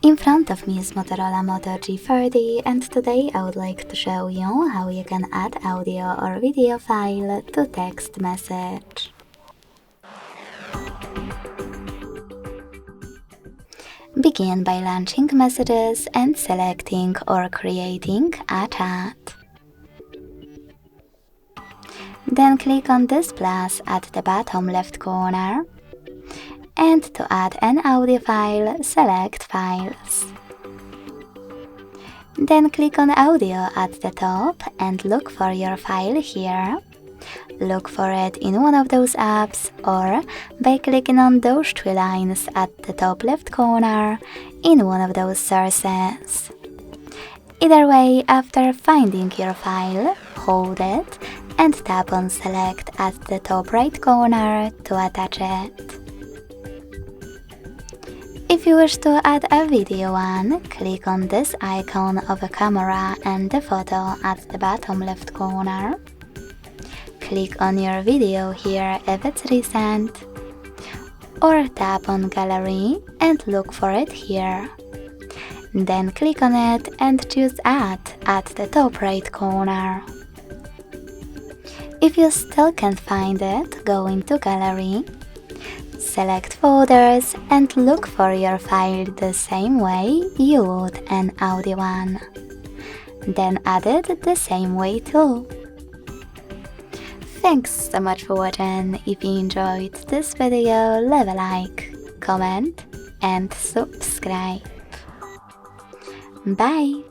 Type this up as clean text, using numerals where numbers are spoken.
In front of me is Motorola Moto G30, and today I would like to show you how you can add audio or video file to text message. Begin by launching messages and selecting or creating a chat. Then click on this plus at the bottom left corner. And to add an audio file, select Files. Then click on Audio at the top and look for your file here. Look for it in one of those apps or by clicking on those three lines at the top left corner in one of those sources. Either way, after finding your file, hold it and tap on Select at the top right corner to attach it. If you wish to add a video one, click on this icon of a camera and the photo at the bottom left corner. Click on your video here if it's recent, or tap on Gallery and look for it here. Then click on it and choose Add at the top right corner. If you still can't find it, go into Gallery, select Folders and look for your file the same way you would an audio one. Then add it the same way too. Thanks so much for watching. If you enjoyed this video, leave a like, comment and subscribe. Bye!